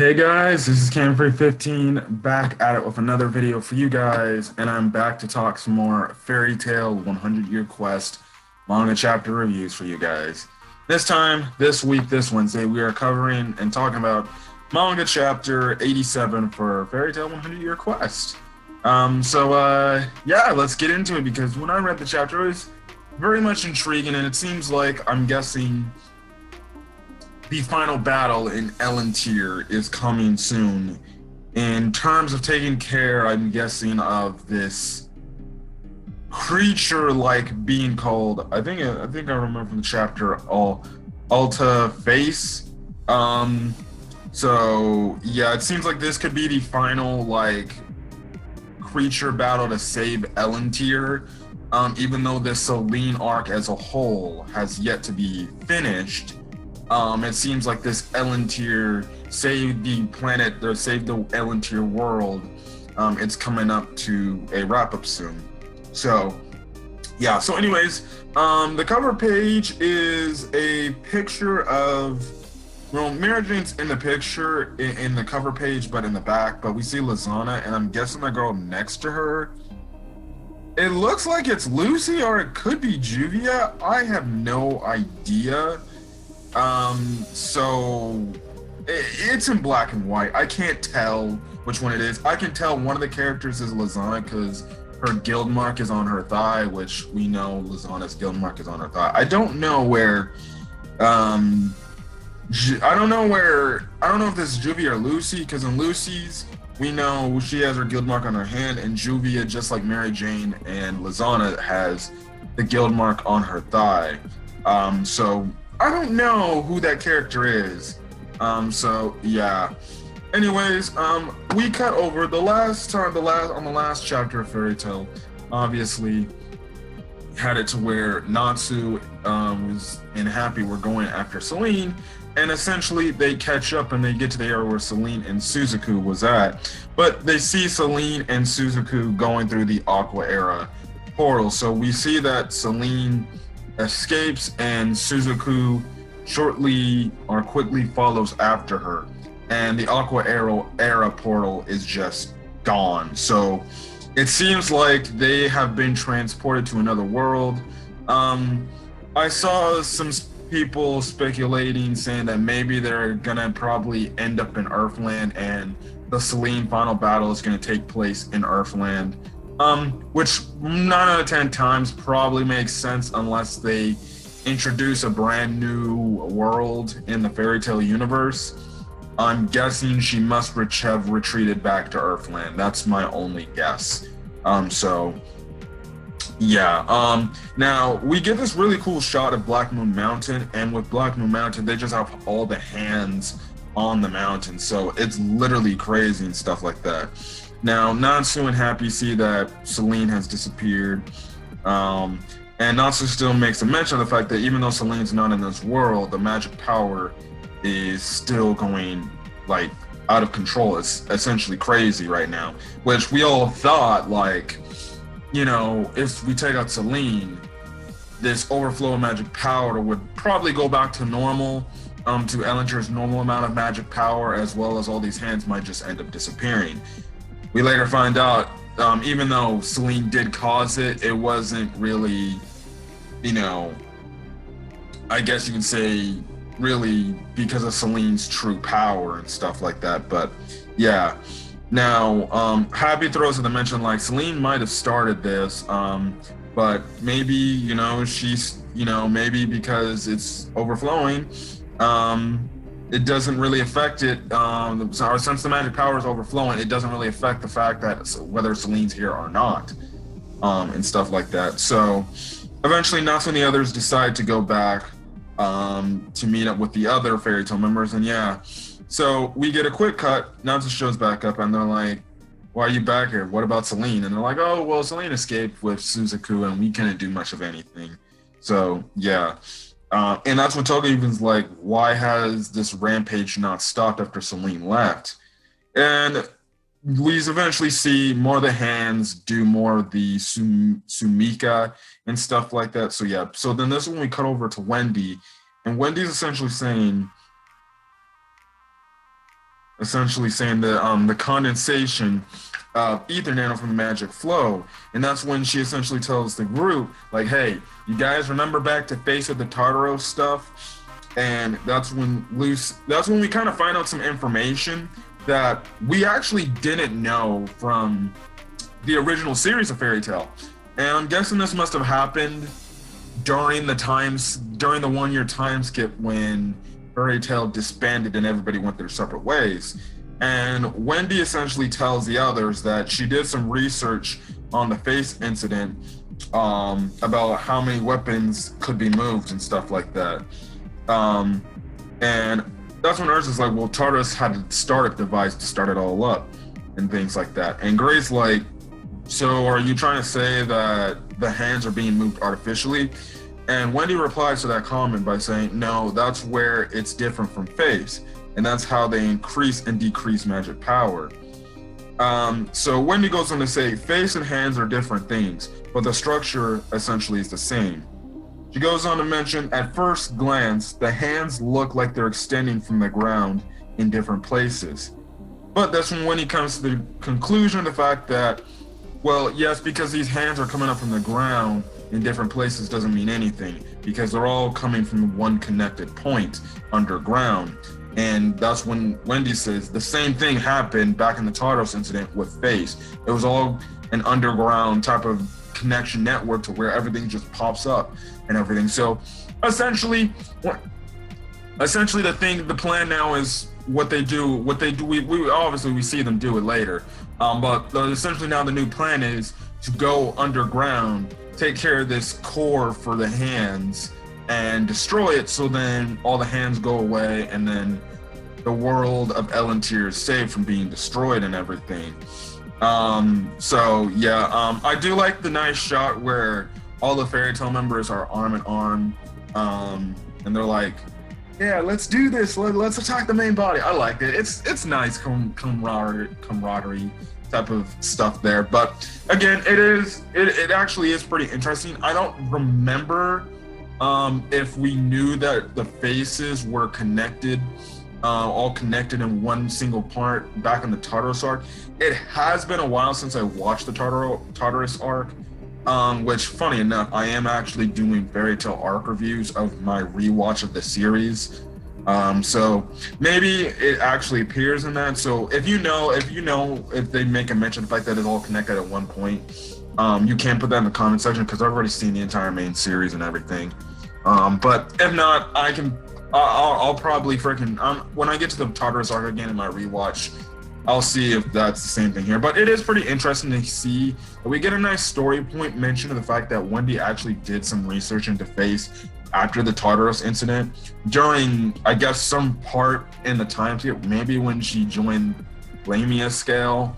Hey guys, this is Cam315 back at it with another video for you guys, and I'm back to talk some more Fairy Tail 100 Year Quest manga chapter reviews for you guys. This time, this week, this Wednesday, we are covering and talking about manga chapter 87 for Fairy Tail 100 Year Quest. Yeah, let's get into it because when I read the chapter, it was very much intriguing, and it seems like I'm guessing the final battle in Elentir is coming soon. In terms of taking care, I'm guessing, of this creature-like being called, I think I remember from the chapter, Alta face. So yeah, it seems like this could be the final like creature battle to save Elentir. Even though the Selene arc as a whole has yet to be finished, it seems like this Elentir save the planet or save the Elentir world. It's coming up to a wrap up soon. So yeah. So anyways, the cover page is a picture of, well, Mary Jane's in the picture in the cover page, but in the back. But we see Lizana, and I'm guessing the girl next to her. It looks like it's Lucy, or it could be Juvia. I have no idea. So it's in black and white. I can't tell which one it is. I can tell one of the characters is Lizana because her guild mark is on her thigh, which we know Lizana's guild mark is on her thigh. I don't know where, I don't know if this is Juvia or Lucy, because in Lucy's, we know she has her guild mark on her hand, and Juvia, just like Mary Jane and Lizana, has the guild mark on her thigh. So I don't know who that character is. So yeah. Anyways, we cut over the last chapter of Fairy Tail. Obviously, had it to where Natsu was and Happy were going after Selene, and essentially they catch up and they get to the area where Selene and Suzaku was at, but they see Selene and Suzaku going through the Aqua Era portal. So we see that Selene escapes and Suzaku shortly or quickly follows after her, and the Aqua Era portal is just gone. So it seems like they have been transported to another world. I saw some people speculating, saying that maybe they're gonna probably end up in Earthland, and the Selene final battle is gonna take place in Earthland. Which 9 out of 10 times probably makes sense unless they introduce a brand new world in the Fairy Tail universe. I'm guessing she must have retreated back to Earthland. That's my only guess. So yeah. Now we get this really cool shot of Black Moon Mountain, and with Black Moon Mountain, they just have all the hands on the mountain, so it's literally crazy and stuff like that. Now Natsu and Happy see that Selene has disappeared, and Natsu still makes a mention of the fact that even though Selene's not in this world, the magic power is still going like out of control. It's essentially crazy right now, which we all thought, like, you know, if we take out Selene, this overflow of magic power would probably go back to normal, to Elentir's normal amount of magic power, as well as all these hands might just end up disappearing. We later find out, even though Selene did cause it, it wasn't really, you know, I guess you can say really because of Selene's true power and stuff like that. But yeah. Now, Happy throws a dimension like Selene might have started this, but maybe, you know, she's, you know, maybe because it's overflowing, it doesn't really affect it. Since the magic power is overflowing, it doesn't really affect the fact that whether Selene's here or not, and stuff like that. So eventually, Natsu and the others decide to go back to meet up with the other Fairy Tail members, and yeah. So we get a quick cut. Natsu shows back up, and they're like, "Why are you back here? What about Selene?" And they're like, "Oh, well, Selene escaped with Suzaku, and we couldn't do much of anything." So yeah. And that's when Togeki's like, "Why has this rampage not stopped after Selene left?" And we eventually see more of the hands do more of the Sumika and stuff like that. So yeah. So then this is when we cut over to Wendy, and Wendy's essentially saying, essentially saying that the condensation ether nano from the magic flow, and that's when she essentially tells the group like, hey, you guys remember back to Face of the Tartaros stuff, and that's when we kind of find out some information that we actually didn't know from the original series of Fairy Tail. And I'm guessing this must have happened during the 1 year time skip when Fairy Tail disbanded and everybody went their separate ways. And Wendy essentially tells the others that she did some research on the Face incident, about how many weapons could be moved and stuff like that. And that's when Ursa's like, well, Tartarus had to start a device to start it all up and things like that. And Gray's like, so are you trying to say that the hands are being moved artificially? And Wendy replies to that comment by saying, no, that's where it's different from Face. And that's how they increase and decrease magic power. So Wendy goes on to say, Face and hands are different things, but the structure essentially is the same. She goes on to mention, at first glance, the hands look like they're extending from the ground in different places. But that's when Wendy comes to the conclusion of the fact that, well, yes, because these hands are coming up from the ground in different places doesn't mean anything, because they're all coming from one connected point underground. And that's when Wendy says the same thing happened back in the Tardos incident with Face. It was all an underground type of connection network to where everything just pops up and everything. So essentially the plan now is what they do. We obviously see them do it later. But essentially now the new plan is to go underground, take care of this core for the hands, and destroy it, so then all the hands go away, and then the world of Elentir is saved from being destroyed and everything. I do like the nice shot where all the Fairy Tail members are arm in arm, and they're like, yeah, let's do this. Let's attack the main body. I liked it. It's nice camaraderie type of stuff there. But again, it actually is pretty interesting. I don't remember if we knew that the faces were connected, all connected in one single part back in the Tartarus arc. It has been a while since I watched the Tartarus arc, which, funny enough, I am actually doing Fairy Tail arc reviews of my rewatch of the series. So maybe it actually appears in that. So if they make a mention of the fact that it's all connected at one point, you can put that in the comment section, because I've already seen the entire main series and everything. But if not, I'll probably when I get to the Tartarus arc again in my rewatch, I'll see if that's the same thing here. But it is pretty interesting to see that we get a nice story point mention of the fact that Wendy actually did some research into Face after the Tartarus incident during, I guess, some part in the time skip, maybe when she joined Lamia Scale.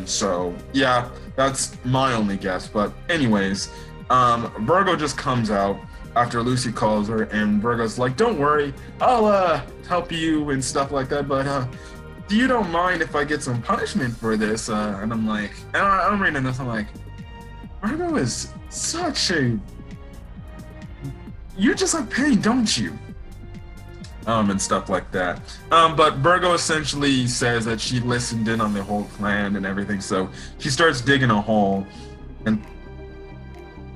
So yeah, that's my only guess. But anyways, Virgo just comes out after Lucy calls her, and Virgo's like, don't worry, I'll help you and stuff like that, but you don't mind if I get some punishment for this? And I'm like, and I'm reading this, I'm like, Virgo is such a, you just like pain, don't you? And stuff like that. But Virgo essentially says that she listened in on the whole plan and everything, so she starts digging a hole and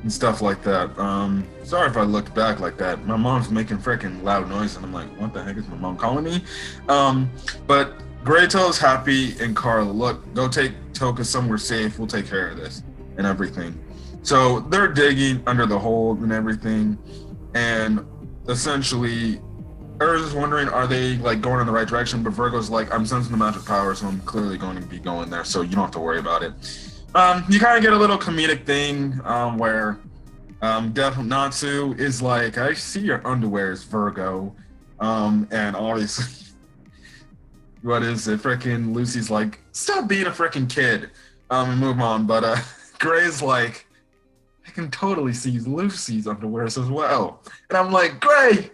stuff like that. Sorry if I looked back like that. My mom's making freaking loud noise, and I'm like, what the heck is my mom calling me? But Graytail is happy, and Carla, look, go take Toka somewhere safe. We'll take care of this and everything. So they're digging under the hole and everything, and essentially, Urza's wondering, are they like going in the right direction? But Virgo's like, I'm sensing the magic power, so I'm clearly going to be going there, so you don't have to worry about it. You kind of get a little comedic thing where definitely Natsu is like, I see your underwears, Virgo. And obviously, what is it? Freaking Lucy's like, stop being a freaking kid and move on. But Gray's like, I can totally see Lucy's underwears as well. And I'm like, Gray,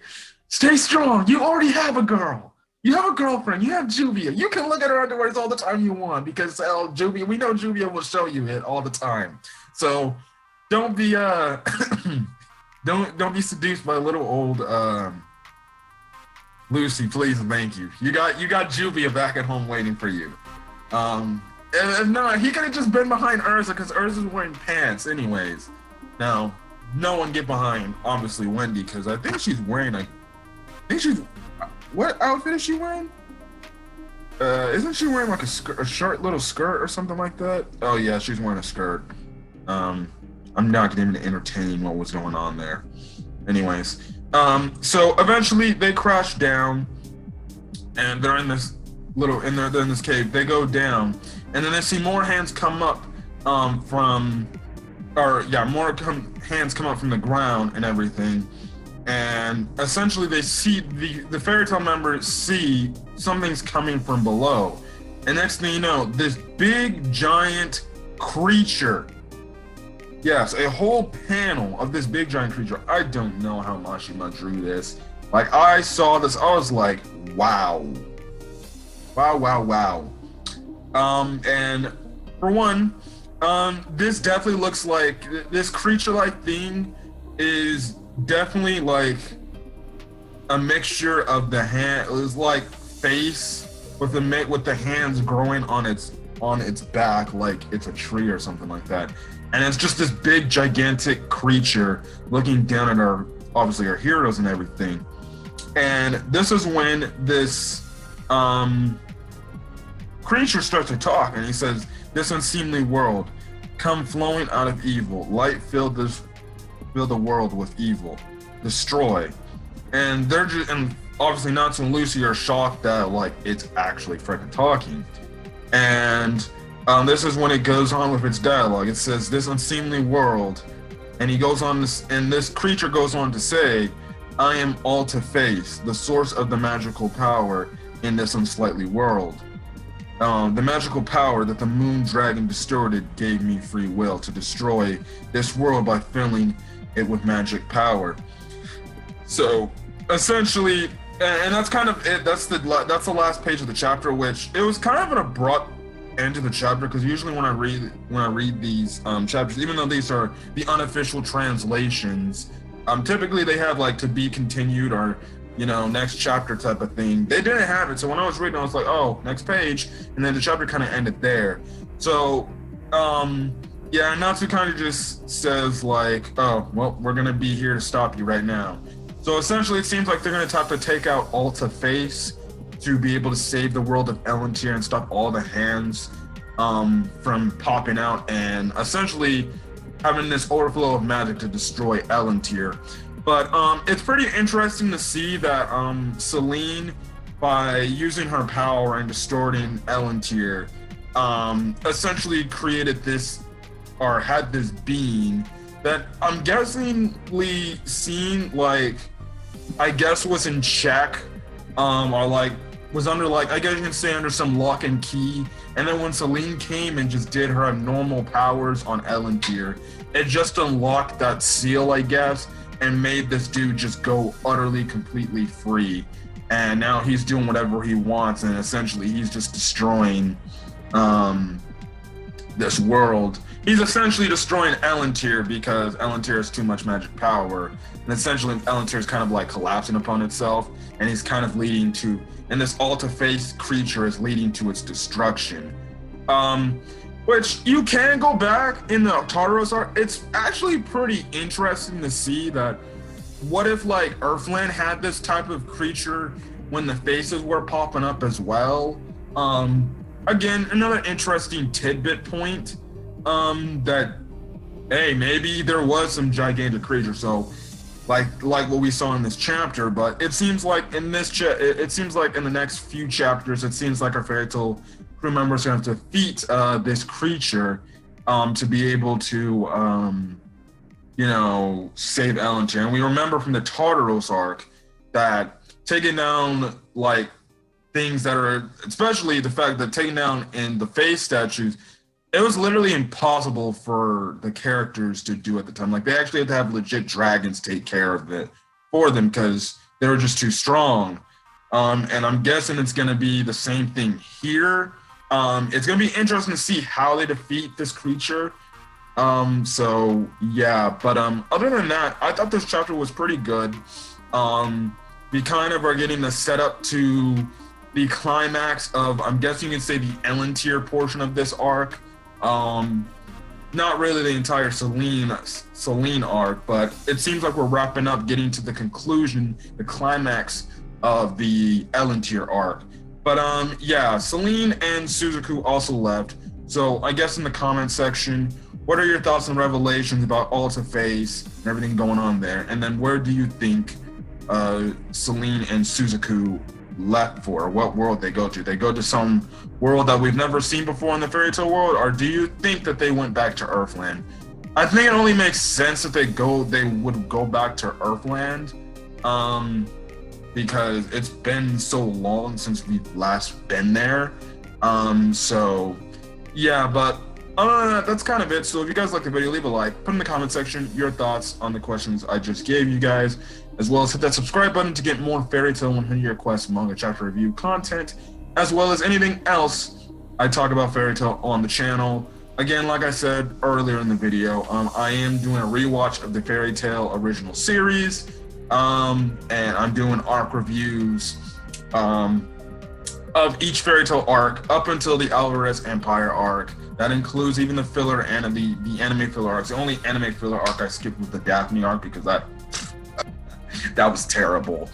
stay strong. You already have a girl. You have a girlfriend. You have Juvia. You can look at her underwears all the time you want, because Juvia, we know Juvia will show you it all the time. So don't be don't be seduced by little old Lucy, please and thank you. You got Juvia back at home waiting for you. And no, he could have just been behind Ursa because Ursa's wearing pants anyways. Now, no one get behind, obviously, Wendy, because I think she's wearing what outfit is she wearing? Isn't she wearing like a short little skirt or something like that? Oh yeah, she's wearing a skirt. I'm not gonna even entertain what was going on there. Anyways, so eventually they crash down, and they're in this they're in this cave. They go down, and then they see more hands come up hands come up from the ground and everything. And essentially they see the fairy tale members see something's coming from below. And next thing you know, this big giant creature. Yes, a whole panel of this big giant creature. I don't know how Mashima drew this. Like, I saw this, I was like, wow. Wow. And for one, this definitely looks like this creature-like thing is definitely like a mixture of the hand. It was like face with the hands growing on its back like it's a tree or something like that. And it's just this big gigantic creature looking down at our heroes and everything. And this is when this creature starts to talk, and he says, "This unseemly world, come flowing out of evil, light fill the world with evil, destroy." And and obviously Natsu and Lucy are shocked that like it's actually freaking talking. And this is when it goes on with its dialogue. It says, "This unseemly world," and this creature goes on to say, "I am Alta Face, the source of the magical power in this unsightly world. The magical power that the moon dragon distorted gave me free will to destroy this world by filling it with magic power." So essentially, and that's kind of it. That's the last page of the chapter, which it was kind of an abrupt end to the chapter, because usually when I read these chapters, even though these are the unofficial translations, typically they have like to be continued or next chapter type of thing. They didn't have it, so when I was reading, I was like, oh, next page, and then the chapter kind of ended there. So yeah, Natsu kind of just says like, oh, well, we're gonna be here to stop you right now. So essentially, it seems like they're gonna have to take out Alta Face to be able to save the world of Elentir and stop all the hands from popping out and essentially having this overflow of magic to destroy Elentir. But it's pretty interesting to see that Selene, by using her power and distorting Elentir, essentially created this, or had this being that I'm guessingly seen, like, I guess was in check, or like was under, like, I guess you can say under some lock and key. And then when Selene came and just did her abnormal powers on Elentir, it just unlocked that seal, I guess, and made this dude just go utterly, completely free. And now he's doing whatever he wants, and essentially he's just destroying this world. He's essentially destroying Elentir because Elentir has too much magic power. And essentially Elentir is kind of like collapsing upon itself, and he's kind of leading to, and this Alta Face creature is leading to its destruction. Which you can go back in the Tartaros art. It's actually pretty interesting to see that what if like Earthland had this type of creature when the faces were popping up as well. Again, another interesting tidbit point, that, hey, maybe there was some gigantic creature. So like what we saw in this chapter, but it seems like in this it seems like in the next few chapters, it seems like our fairy tale crew members are going to have to defeat this creature to be able to save Elentir. And we remember from the Tartaros arc that taking down like things that are, especially the fact that taking down in the face statues, it was literally impossible for the characters to do at the time. Like, they actually had to have legit dragons take care of it for them because they were just too strong. And I'm guessing it's going to be the same thing here. It's going to be interesting to see how they defeat this creature. So yeah, but other than that, I thought this chapter was pretty good. we kind of are getting the setup to the climax of, I'm guessing you can say, the Elentir portion of this arc. Not really the entire Selene arc, but it seems like we're wrapping up, getting to the conclusion, the climax of the Elentir arc. But yeah, Selene and Suzaku also left. So I guess in the comment section, what are your thoughts and revelations about Alta Phase and everything going on there? And then where do you think Selene and Suzaku left for? What world they go to? They go to some world that we've never seen before in the fairy tale world, or do you think that they went back to Earthland? I think it only makes sense if they would go back to Earthland, because it's been so long since we've last been there. So yeah, but other than that, that's kind of it. So if you guys like the video, leave a like, put in the comment section your thoughts on the questions I just gave you guys, as well as hit that subscribe button to get more Fairy Tail 100 Year Quest manga chapter review content, as well as anything else I talk about Fairy Tail on the channel. Again, like I said earlier in the video, I am doing a rewatch of the Fairy Tail original series, and I'm doing arc reviews of each Fairy Tail arc up until the Alvarez Empire arc. That includes even the filler and the anime filler arcs. The only anime filler arc I skipped was the Daphne arc, because that was terrible.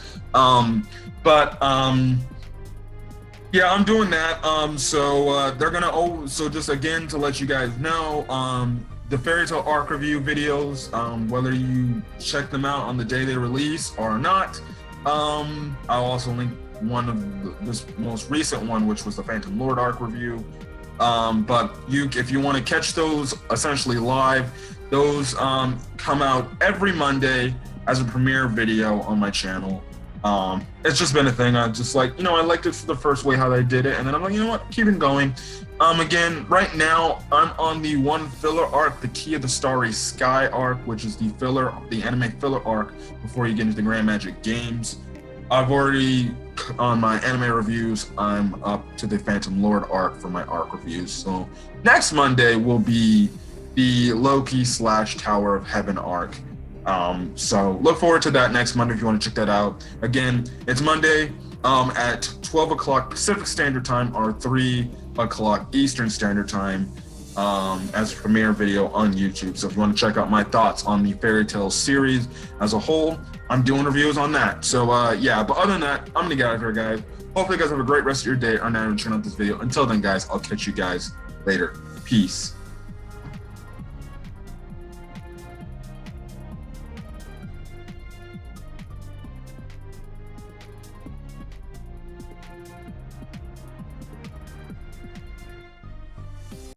Yeah, I'm doing that. So just again to let you guys know, the Fairy Tail arc review videos, whether you check them out on the day they release or not, I'll also link one of this most recent one, which was the Phantom Lord arc review. But if you want to catch those essentially live, those come out every Monday as a premiere video on my channel. It's just been a thing. I just like, I liked it the first way how they did it, and then I'm like, you know what, keep it going. Again, right now I'm on the one filler arc, the Key of the Starry Sky arc, which is the anime filler arc before you get into the Grand Magic Games. I've already, on my anime reviews, I'm up to the Phantom Lord arc for my arc reviews. So next Monday will be the Loki / Tower of Heaven arc. So look forward to that next Monday if you want to check that out. Again, it's Monday at 12 o'clock Pacific Standard Time or 3 o'clock Eastern Standard Time as a premiere video on YouTube. So if you want to check out my thoughts on the Fairy Tail series as a whole, I'm doing reviews on that. So yeah, but other than that, I'm gonna get out of here, guys. Hopefully you guys have a great rest of your day or night and turn out this video. Until then, guys, I'll catch you guys later. Peace.